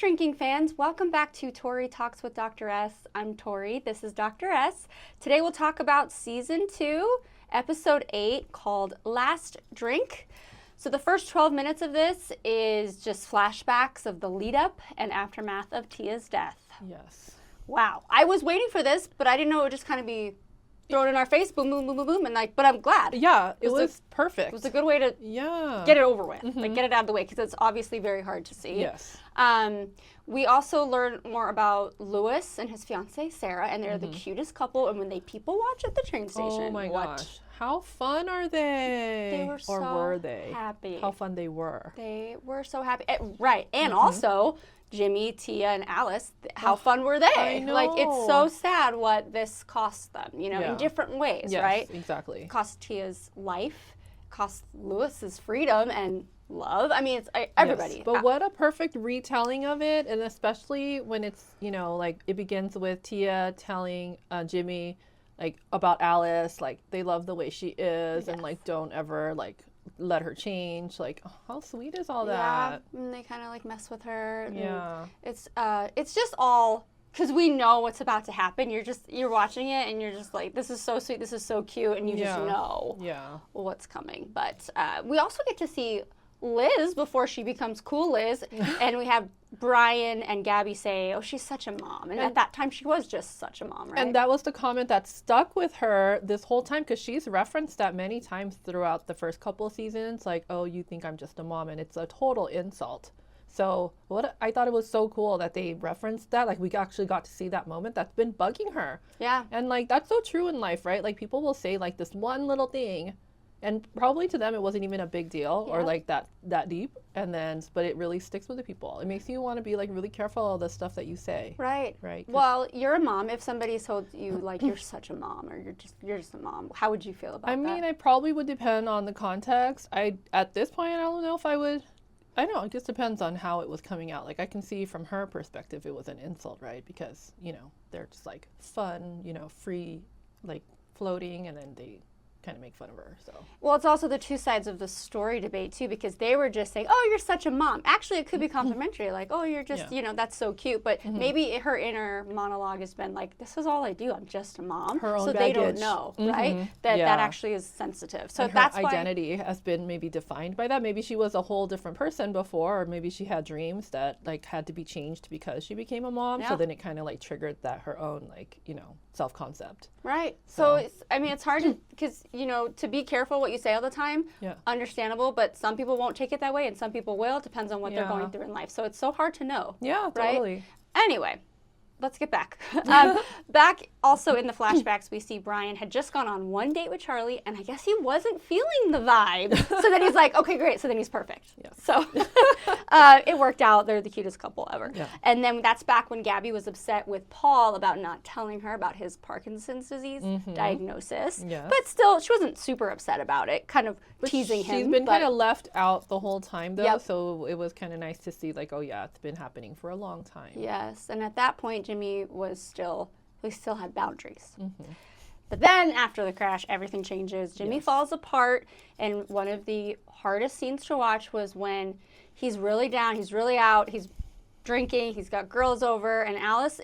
Shrinking fans, welcome back to Tori Talks with Dr. S. I'm Tori, this is Dr. S. Today we'll talk about Season 2, Episode 8, called Last Drink. So the first 12 minutes of this is just flashbacks of the lead up and aftermath of Tia's death. Yes. Wow. I was waiting for this, but I didn't know it would just kind of be thrown in our face, boom, boom, boom, boom, boom, and but I'm glad. Yeah, it was perfect. It was a good way to get it over with, get it out of the way, because it's obviously very hard to see. Yes. We also learn more about Louis and his fiancee, Sarah, and they're the cutest couple, and when they people watch at the train station. Oh my gosh. How fun are they? They were so were they? happy. How fun they were. They were so happy. Right, and also Jimmy, Tia, and Alice, how fun were they? I know. Like, it's so sad what this cost them, in different ways, yes, right? Exactly. It cost Tia's life, cost Louis's freedom and love. I mean, it's everybody. Yes, but what a perfect retelling of it, and especially when it's, like it begins with Tia telling Jimmy, like, about Alice, like, they love the way she is, and, like, don't ever, like, let her change. Like, oh, how sweet is all that? Yeah, and they kind of like mess with her. Yeah. It's just all because we know what's about to happen. You're watching it and you're just like, this is so sweet, this is so cute, and you just know what's coming. But we also get to see Liz before she becomes cool Liz, and we have Brian and Gabby say, oh, she's such a mom. And at that time, she was just such a mom, right? And that was the comment that stuck with her this whole time, because she's referenced that many times throughout the first couple of seasons, like, oh, you think I'm just a mom, and it's a total insult. So I thought it was so cool that they referenced that. Like, we actually got to see that moment that's been bugging her. Yeah. And, like, that's so true in life, right? Like, people will say, like, this one little thing, and probably to them it wasn't even a big deal or like that deep, but it really sticks with the people. It makes you want to be like really careful of the stuff that you say. Right. Right. Well, you're a mom. If somebody told you like you're such a mom or you're just a mom, how would you feel about that? I mean, I probably would depend on the context. At this point, I don't know if I would. I don't know. It just depends on how it was coming out. Like, I can see from her perspective it was an insult, right? Because they're just like fun, free, like floating, and then they kind of make fun of her. So well, it's also the two sides of the story debate too, because they were just saying, oh, you're such a mom. Actually, it could be complimentary, like, oh, you're just that's so cute, but maybe her inner monologue has been like, this is all I do, I'm just a mom. Her own so baggage. They don't know, right, that actually is sensitive. So and that's her why identity has been maybe defined by that. Maybe she was a whole different person before, or maybe she had dreams that like had to be changed because she became a mom. So then it kind of like triggered that her own like self-concept. Right. So it's hard to, because to be careful what you say all the time. Yeah. Understandable, but some people won't take it that way, and some people will. It depends on what they're going through in life. So it's so hard to know. Yeah, right? totally. Anyway, let's get back. Back also in the flashbacks, we see Brian had just gone on one date with Charlie, and I guess he wasn't feeling the vibe. So then he's like, okay, great. So then he's perfect. Yeah. So it worked out. They're the cutest couple ever. Yeah. And then that's back when Gabby was upset with Paul about not telling her about his Parkinson's disease diagnosis. Yes. But still, she wasn't super upset about it, kind of teasing him. She's been kind of left out the whole time, though. Yep. So it was kind of nice to see, like, oh, yeah, it's been happening for a long time. Yes. And at that point, Jimmy we still had boundaries. But then after the crash, everything changes. Jimmy falls apart, and one of the hardest scenes to watch was when he's really down, he's really out, he's drinking, he's got girls over, and Alice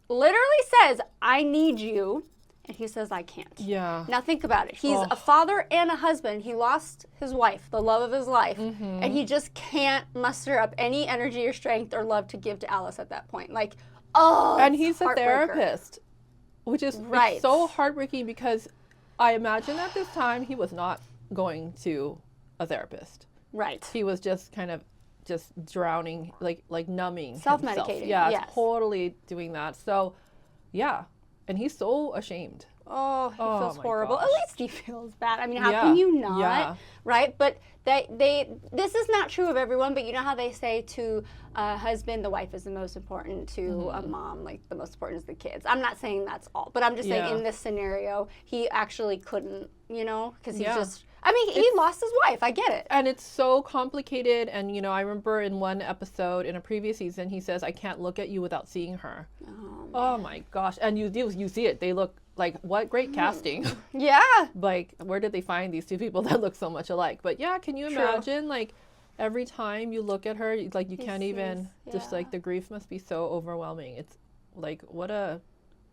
literally says, I need you, and he says, I can't. Yeah. Now think about it. He's a father and a husband. He lost his wife, the love of his life, and he just can't muster up any energy or strength or love to give to Alice at that point. Like, and he's a heartbreaker. Therapist, which is it's so heartbreaking, because I imagine at this time he was not going to a therapist. Right. He was just kind of just drowning, like numbing Self-medicating. himself. Yeah, yes. Totally doing that. So, yeah, and he's so ashamed. Oh, he feels horrible. gosh. At least he feels bad. I mean, how can you not? Yeah. Right? But this is not true of everyone, but you know how they say to a husband, the wife is the most important, to a mom, like the most important is the kids. I'm not saying that's all, but I'm just saying in this scenario, he actually couldn't, because he's just, he lost his wife. I get it. And it's so complicated. And, I remember in one episode in a previous season, he says, I can't look at you without seeing her. Oh my gosh. And you see it. They look like, what great casting. Yeah. Like, where did they find these two people that look so much alike? But yeah, can you imagine, like, every time you look at her, like you He can't even, sees- just yeah. like the grief must be so overwhelming. It's like, what a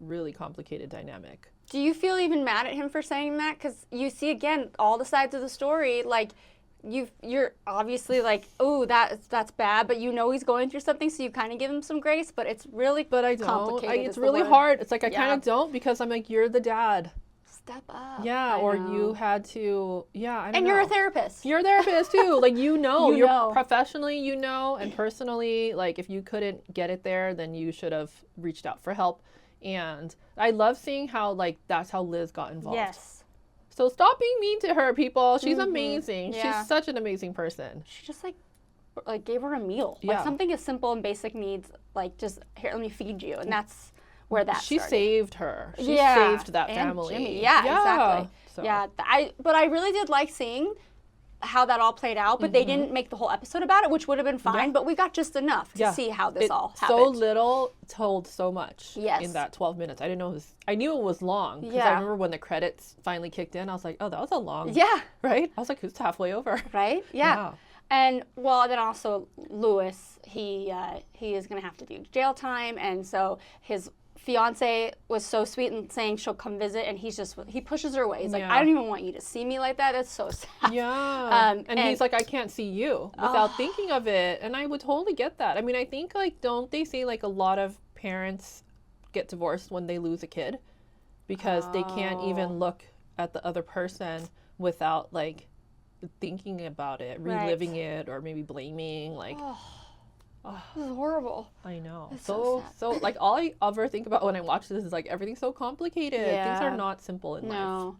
really complicated dynamic. Do you feel even mad at him for saying that? Because you see, again, all the sides of the story. Like, you're obviously like, oh, that's bad, but you know he's going through something, so you kind of give him some grace, but it's really But I don't. complicated. It's is the really word. hard. It's like I Yeah. kind of don't, because I'm like, you're the dad. Step up. Yeah, I or know. you had to, yeah, I don't know. And you're a therapist. You're a therapist too. Like, You you're know. professionally, and personally, like, if you couldn't get it there, then you should have reached out for help. And I love seeing how, like, that's how Liz got involved. Yes. So stop being mean to her, people. She's amazing. Yeah. She's such an amazing person. She just like gave her a meal. Yeah. Like something as simple and basic needs, like just here, let me feed you, and that's where that She started. saved her. She Yeah, saved that and family. Jimmy. Yeah, exactly. So. Yeah, but I really did like seeing how that all played out, but they didn't make the whole episode about it, which would have been fine, Yeah. but we got just enough to Yeah. see how this all So happened. little told so much Yes. in that 12 minutes. I didn't know I knew it was long, because Yeah. I remember when the credits finally kicked in, I was like, oh, that was a long, Yeah, right? I was like, who's halfway over? right? Yeah. And well, then also Lewis, he is going to have to do jail time, and so his fiance was so sweet and saying she'll come visit, and he pushes her away. He's like, Yeah. I don't even want you to see me like that. That's so sad. Yeah. And and he's like, I can't see you without thinking of it. And I would totally get that. I mean, I think, like, don't they say, like, a lot of parents get divorced when they lose a kid because they can't even look at the other person without, like, thinking about it, Right. reliving it, or maybe blaming, like, This is horrible. I know. That's so So like, all I ever think about when I watch this is, like, everything's so complicated. Things Yeah. are not simple in life. No.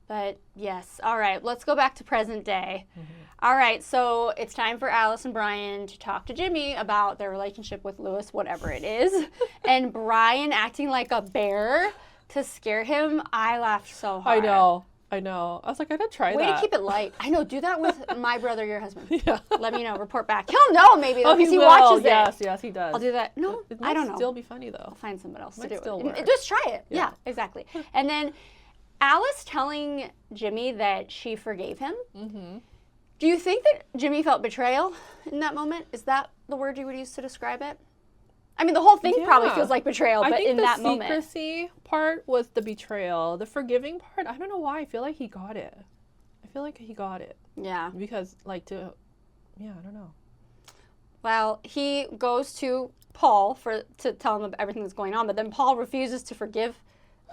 But yes. All right. Let's go back to present day. Mm-hmm. All right. So it's time for Alice and Brian to talk to Jimmy about their relationship with Lewis, whatever it is. And Brian acting like a bear to scare him. I laughed so hard. I know. I was like, I gotta try Way that. to keep it light. I know. Do that with my brother, your husband. Yeah. Let me know. Report back. He'll know maybe Oh, because he will. watches Yes, it. yes, he does. I'll do that. No, It I don't might know. still be funny though. I'll find someone else to Might do still it. work. Just try it. Yeah. Yeah, exactly. And then Alice telling Jimmy that she forgave him. Mm-hmm. Do you think that Jimmy felt betrayal in that moment? Is that the word you would use to describe it? I mean, the whole thing probably Yeah. feels like betrayal, I but think in the that moment. secrecy part was the betrayal. The forgiving part, I don't know why. I feel like he got it. I feel like he got it Yeah. because, like, I don't know. Well, he goes to Paul to tell him everything that's going on, but then Paul refuses to forgive,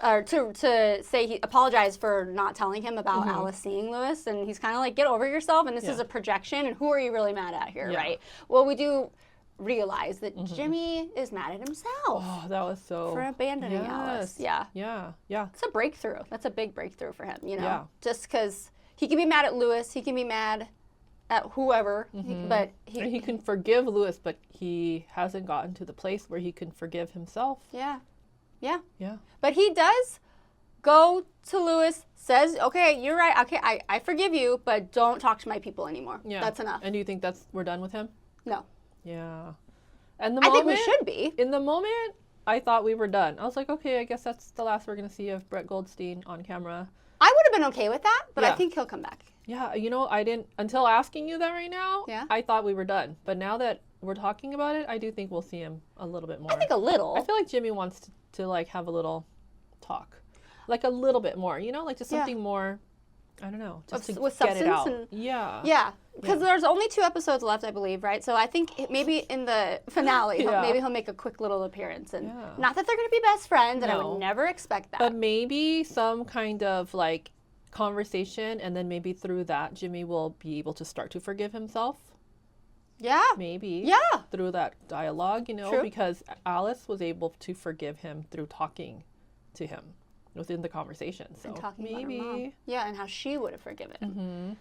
or to say he apologized for not telling him about Alice seeing Lewis, and he's kind of like, get over yourself, and this is Yeah. a projection, and who are you really mad at here, Yeah. right? Well, we do realize that Jimmy is mad at himself Oh, that was so. for abandoning Alice. Yes. Yeah. Yeah. It's a breakthrough. That's a big breakthrough for him, you know? Yeah. Just because he can be mad at Lewis, he can be mad at whoever, but And he can forgive Lewis, but he hasn't gotten to the place where he can forgive himself. yeah. Yeah. Yeah. But he does go to Lewis, says, okay, you're right. Okay, I forgive you, but don't talk to my people anymore. Yeah. That's enough. And do you think we're done with him? No. Yeah. And the I moment, think we should be. in the moment, I thought we were done. I was like, okay, I guess that's the last we're going to see of Brett Goldstein on camera. I would have been okay with that, but I Yeah. think he'll come back. Yeah, I didn't, until asking you that right now, Yeah. I thought we were done. But now that we're talking about it, I do think we'll see him a little bit more. I think a little. I feel like Jimmy wants to like, have a little talk. Like, a little bit more, like, just Yeah. something more, I don't know, just to with get it out. substance Yeah. Yeah, because there's only 2 episodes left, I believe, right? So I think maybe in the finale, Yeah. maybe he'll make a quick little appearance. And Yeah. not that they're going to be best friends, and I No. would never expect that. But maybe some kind of, like, conversation, and then maybe through that, Jimmy will be able to start to forgive himself. yeah. Maybe. Yeah. Through that dialogue, True. because Alice was able to forgive him through talking to him within the conversation. So And talking maybe. about her mom. Yeah, and how she would have forgiven him.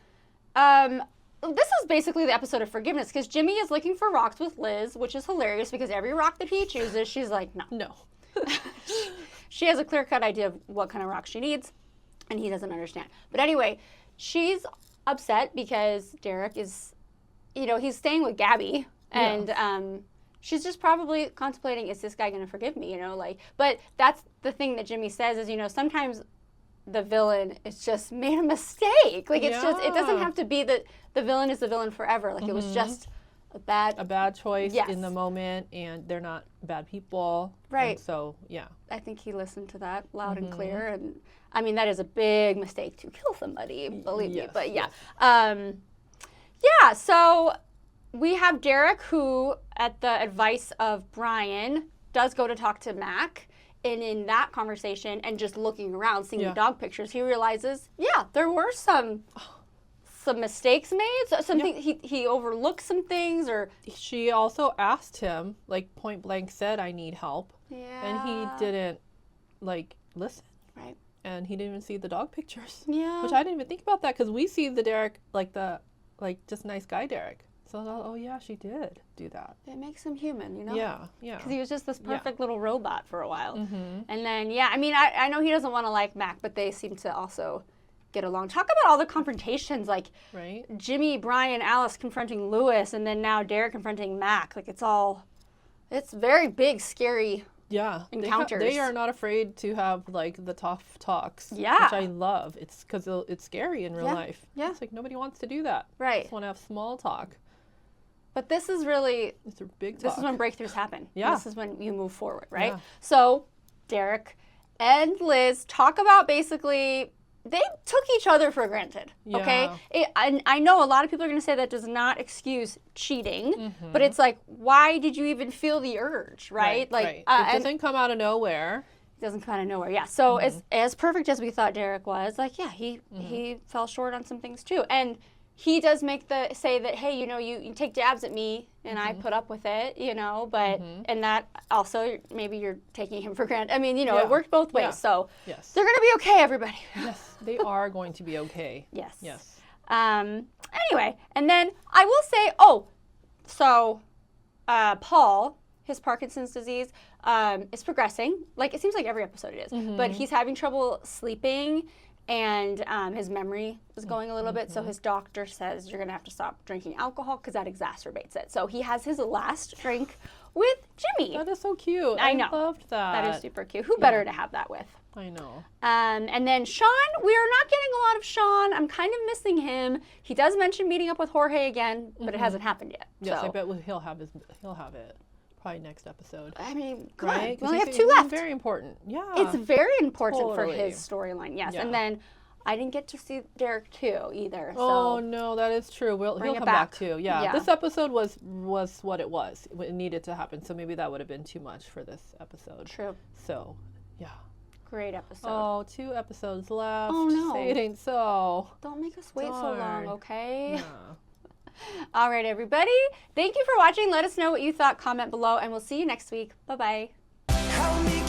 Mm-hmm. This is basically the episode of forgiveness, because Jimmy is looking for rocks with Liz, which is hilarious because every rock that he chooses, she's like, no. No. She has a clear-cut idea of what kind of rock she needs, and he doesn't understand. But anyway, she's upset because Derek is, he's staying with Gabby, and she's just probably contemplating, is this guy going to forgive me, but that's the thing that Jimmy says is, sometimes the villain is just made a mistake. Like it's just, it doesn't Yeah. have to be that the villain is the villain forever. Like it was just a bad choice Yes. in the moment, and they're not bad people. Right. And so, yeah. I think he listened to that loud Mm-hmm. and clear. And I mean, that is a big mistake to kill somebody, believe me. Yes, But yeah. yes. Yeah, so we have Derek who, at the advice of Brian, does go to talk to Mac. And in that conversation and just looking around, seeing Yeah. the dog pictures, he realizes, yeah, there were some mistakes made. So something he overlooked some things, or She also asked him, like point blank said, I need help. yeah, And he didn't, like, listen. right, And he didn't even see the dog pictures. yeah, Which I didn't even think about that, because we see the Derek, like just nice guy Derek. So I thought, oh yeah, she did do that. it makes him human, you know. Yeah, yeah. Because he was just this Yeah. perfect little robot for a while. Mm-hmm. And then, yeah, I mean, I know he doesn't want to like Mac, but they seem to also get along. Talk about all the confrontations, like Right? Jimmy, Brian, Alice confronting Lewis, and then now Derek confronting Mac. Like, it's very big, scary. Yeah. Encounters. They are not afraid to have, like, the tough talks. Yeah. Which I love. It's because it's scary in real Yeah, life. yeah. It's like nobody wants to do that. Right. Just want to have small talk. But this is really, It's a big talk. this is when breakthroughs happen. Yeah. This is when you move forward, right? Yeah. So, Derek and Liz talk about basically, they took each other for granted, okay? Yeah. I know a lot of people are going to say that does not excuse cheating, Mm-hmm. but it's like, why did you even feel the urge, right? Like, right. It and doesn't come out of nowhere. it doesn't come out of nowhere, yeah. So Mm-hmm. as perfect as we thought Derek was, like, yeah, he fell short on some things too. And he does say that, hey, you know, you take jabs at me and I Mm-hmm. put up with it, you know, but, and that also, maybe you're taking him for granted. I mean, you know, it Yeah. worked both ways. Yeah. So Yes. they're going to be okay, everybody. Yes, they are going to be okay. Yes. Yes. Anyway, and then I will say, so Paul, his Parkinson's disease, is progressing. Like, it seems like every episode it is. But he's having trouble sleeping, and his memory is going a little bit. So his doctor says you're going to have to stop drinking alcohol because that exacerbates it. So he has his last drink with Jimmy. That is so cute. I know. Loved that. That is super cute. Who better to have that with? I know. And then Sean, we are not getting a lot of Sean. I'm kind of missing him. He does mention meeting up with Jorge again, but it hasn't happened yet. Yes, so. I bet he'll have it probably next episode. I mean, good. Right? We only have He's 2 left. Very important. Yeah. It's very important for Totally. his storyline, yes. Yeah. And then I didn't get to see Derek too either. Oh So no, that is true. He'll Bring it come back back. too. Yeah. Yeah. This episode was what it was. It needed to happen. So maybe that would have been too much for this episode. true. So, yeah. Great episode. Oh, 2 episodes left. Oh, no. Say it ain't so. Don't make us wait so long, Darn. okay? Yeah. All right, everybody. Thank you for watching. Let us know what you thought. Comment below, and we'll see you next week. Bye-bye. Help me